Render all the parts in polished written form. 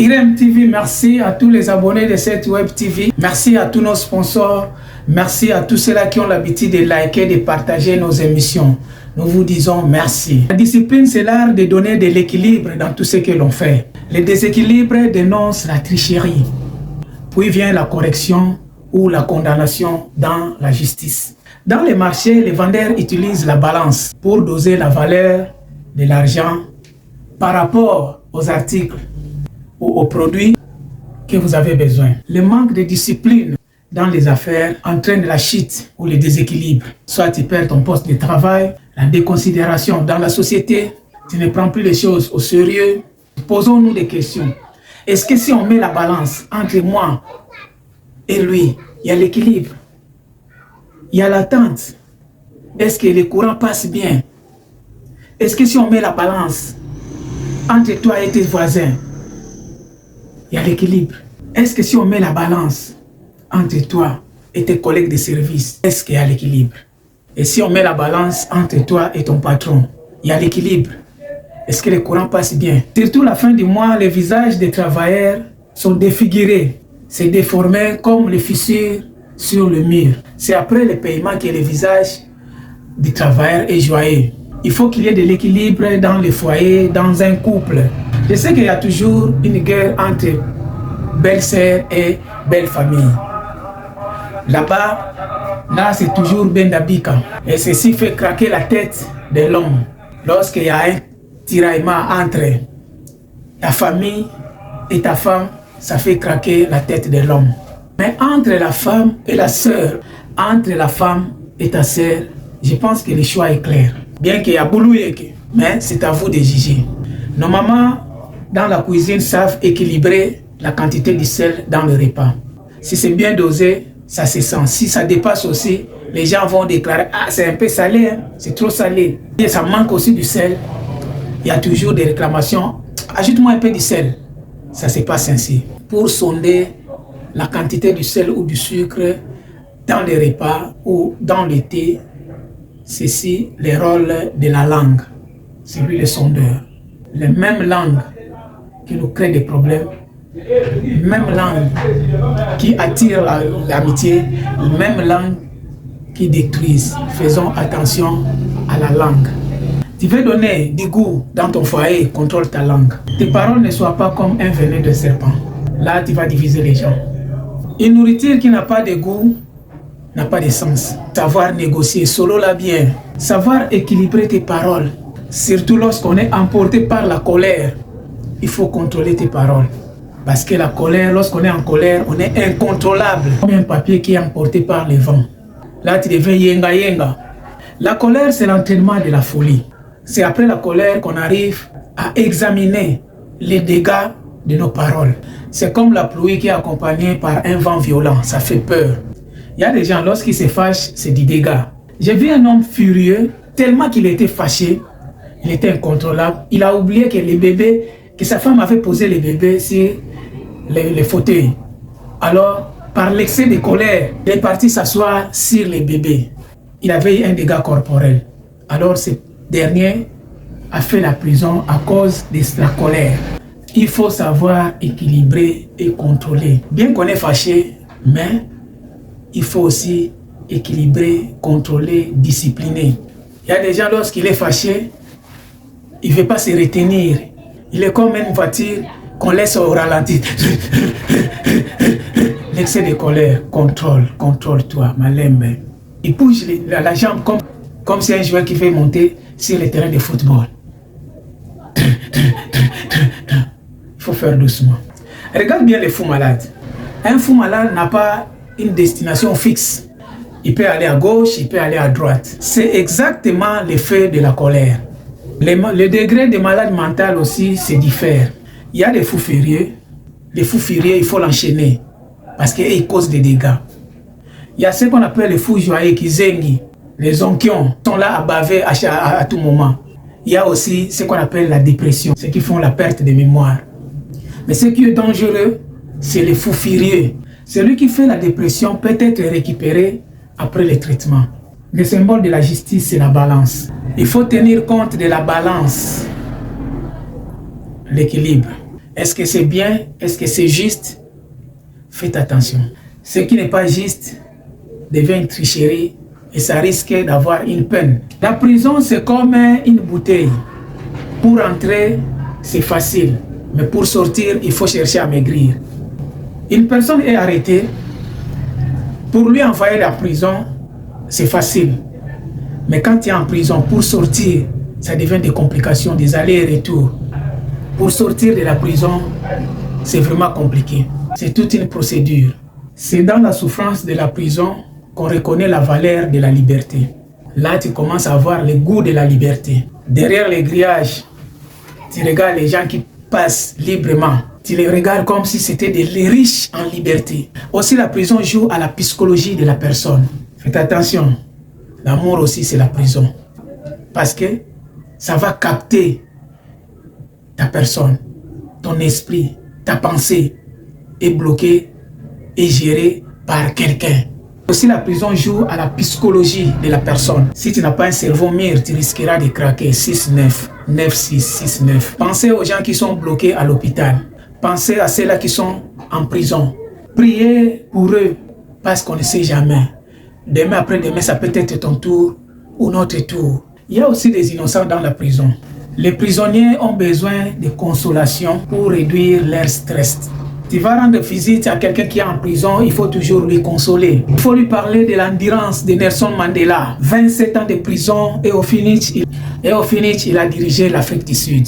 IREM TV, merci à tous les abonnés de cette Web TV. Merci à tous nos sponsors. Merci à tous ceux-là qui ont l'habitude de liker, de partager nos émissions. Nous vous disons merci. La discipline, c'est l'art de donner de l'équilibre dans tout ce que l'on fait. Le déséquilibre dénonce la tricherie. Puis vient la correction ou la condamnation dans la justice. Dans les marchés, les vendeurs utilisent la balance pour doser la valeur de l'argent par rapport aux articles ou aux produits que vous avez besoin. Le manque de discipline dans les affaires entraîne la chute ou le déséquilibre. Soit tu perds ton poste de travail, la déconsidération dans la société, tu ne prends plus les choses au sérieux. Posons-nous des questions. Est-ce que si on met la balance entre moi et lui, il y a l'équilibre? Il y a l'attente. Est-ce que les courants passent bien? Est-ce que si on met la balance entre toi et tes voisins, il y a l'équilibre? Est-ce que si on met la balance entre toi et tes collègues de service, est-ce qu'il y a l'équilibre? Et si on met la balance entre toi et ton patron, il y a l'équilibre? Est-ce que les courants passent bien? Surtout la fin du mois, les visages des travailleurs sont défigurés. C'est déformé comme les fissures sur le mur. C'est après le paiement que le visage du travailleur est joyeux. Il faut qu'il y ait de l'équilibre dans les foyers, dans un couple. Je sais qu'il y a toujours une guerre entre belle-sœur et belle-famille. Là-bas, c'est toujours Bendabika. Et ceci fait craquer la tête de l'homme. Lorsqu'il y a un tiraillement entre ta famille et ta femme, ça fait craquer la tête de l'homme. Mais entre la femme et la sœur, entre la femme et ta sœur, je pense que le choix est clair. Bien qu'il y a boulouéke, mais c'est à vous de juger. Nos mamans dans la cuisine savent équilibrer la quantité de sel dans le repas. Si c'est bien dosé, ça se sent. Si ça dépasse aussi, les gens vont déclarer « Ah, c'est un peu salé, hein? C'est trop salé ». Et ça manque aussi du sel. Il y a toujours des réclamations. « Ajoute-moi un peu de sel ». Ça se passe ainsi. Pour sonder la quantité du sel ou du sucre dans les repas ou dans le thé, c'est ici le rôle de la langue. C'est lui le sondeur. Les mêmes langues qui nous créent des problèmes, même langue qui attire l'amitié, même langue qui détruisent. Faisons attention à la langue. Tu veux donner du goût dans ton foyer, contrôle ta langue. Tes paroles ne soient pas comme un venin de serpent. Là, tu vas diviser les gens. Une nourriture qui n'a pas de goût n'a pas de sens. Savoir négocier, solo la bien. Savoir équilibrer tes paroles. Surtout lorsqu'on est emporté par la colère. Il faut contrôler tes paroles. Parce que la colère, lorsqu'on est en colère, on est incontrôlable. Comme un papier qui est emporté par le vent. Là, tu deviens yenga yenga. La colère, c'est l'entraînement de la folie. C'est après la colère qu'on arrive à examiner les dégâts de nos paroles. C'est comme la pluie qui est accompagnée par un vent violent. Ça fait peur. Il y a des gens, lorsqu'ils se fâchent, c'est du dégât. J'ai vu un homme furieux, tellement qu'il était fâché, il était incontrôlable. Il a oublié que les bébés, que sa femme avait posé les bébés sur les fauteuils. Alors, par l'excès de colère, il est parti s'asseoir sur les bébés. Il avait un dégât corporel. Alors, ce dernier a fait la prison à cause de la colère. Il faut savoir équilibrer et contrôler. Bien qu'on est fâché, mais il faut aussi équilibrer, contrôler, discipliner. Il y a des gens, lorsqu'il est fâché, il ne veut pas se retenir. Il est comme une voiture qu'on laisse au ralenti. L'excès de colère, contrôle-toi, malembe. Il bouge la jambe comme c'est un joueur qui fait monter sur le terrain de football. Il faut faire doucement. Regarde bien les fous malades. Un fou malade n'a pas une destination fixe. Il peut aller à gauche, il peut aller à droite. C'est exactement l'effet de la colère. Le degré de malade mental aussi se diffère. Il y a des fous furieux. Les fous furieux, il faut l'enchaîner parce qu'ils causent des dégâts. Il y a ce qu'on appelle les fous joyeux qui zengi. Les onkions sont là à baver à tout moment. Il y a aussi ce qu'on appelle la dépression, ceux qui font la perte de mémoire. Mais ce qui est dangereux, c'est les fous furieux. Celui qui fait la dépression peut être récupéré après le traitement. Le symbole de la justice, c'est la balance. Il faut tenir compte de la balance, l'équilibre. Est-ce que c'est bien? Est-ce que c'est juste? Faites attention. Ce qui n'est pas juste devient une tricherie et ça risque d'avoir une peine. La prison, c'est comme une bouteille. Pour entrer, c'est facile. Mais pour sortir, il faut chercher à maigrir. Une personne est arrêtée. Pour lui envoyer la prison, c'est facile. Mais quand tu es en prison, pour sortir, ça devient des complications, des allers et retours. Pour sortir de la prison, c'est vraiment compliqué. C'est toute une procédure. C'est dans la souffrance de la prison qu'on reconnaît la valeur de la liberté. Là, tu commences à voir le goût de la liberté. Derrière les grillages, tu regardes les gens qui passent librement. Tu les regardes comme si c'était des riches en liberté. Aussi, la prison joue à la psychologie de la personne. Faites attention. L'amour aussi, c'est la prison. Parce que ça va capter ta personne, ton esprit, ta pensée est bloquée et gérée par quelqu'un. Aussi, la prison joue à la psychologie de la personne. Si tu n'as pas un cerveau mûr, tu risqueras de craquer. 6-9, 9-6, 6-9. Pensez aux gens qui sont bloqués à l'hôpital. Pensez à ceux-là qui sont en prison. Priez pour eux parce qu'on ne sait jamais. Demain après-demain, ça peut être ton tour ou notre tour. Il y a aussi des innocents dans la prison. Les prisonniers ont besoin de consolation pour réduire leur stress. Tu vas rendre visite à quelqu'un qui est en prison, il faut toujours lui consoler. Il faut lui parler de l'endurance de Nelson Mandela. 27 ans de prison et au finish, il a dirigé l'Afrique du Sud.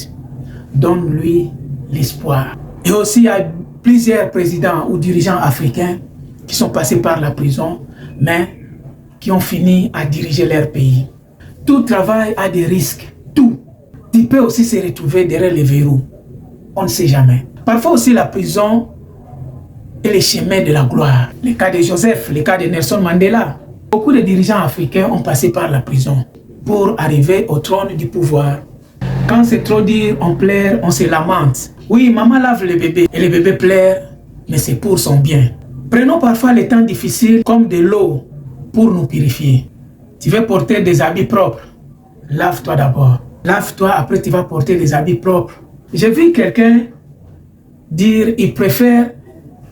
Donne-lui l'espoir. Et aussi, il y a plusieurs présidents ou dirigeants africains qui sont passés par la prison, mais qui ont fini à diriger leur pays. Tout travail a des risques, tout. Tu peux aussi se retrouver derrière les verrous. On ne sait jamais. Parfois aussi la prison est le chemin de la gloire. Le cas de Joseph, le cas de Nelson Mandela. Beaucoup de dirigeants africains ont passé par la prison pour arriver au trône du pouvoir. Quand c'est trop dur, on pleure, on se lamente. Oui, maman lave le bébé et le bébé pleure, mais c'est pour son bien. Prenons parfois les temps difficiles comme de l'eau pour nous purifier. Tu veux porter des habits propres, lave-toi d'abord. Lave-toi, après tu vas porter des habits propres. J'ai vu quelqu'un dire qu'il préfère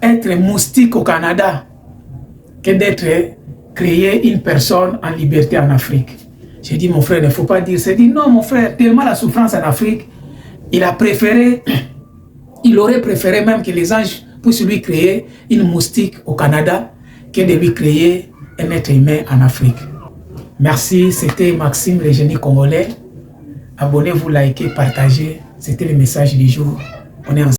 être moustique au Canada que d'être créé une personne en liberté en Afrique. J'ai dit, mon frère, il ne faut pas dire ça. Il dit, non, mon frère, tellement la souffrance en Afrique, il aurait préféré même que les anges puissent lui créer une moustique au Canada que de lui créer un être humain en Afrique. Merci, c'était Maxime, le génie congolais. Abonnez-vous, likez, partagez. C'était le message du jour. On est ensemble.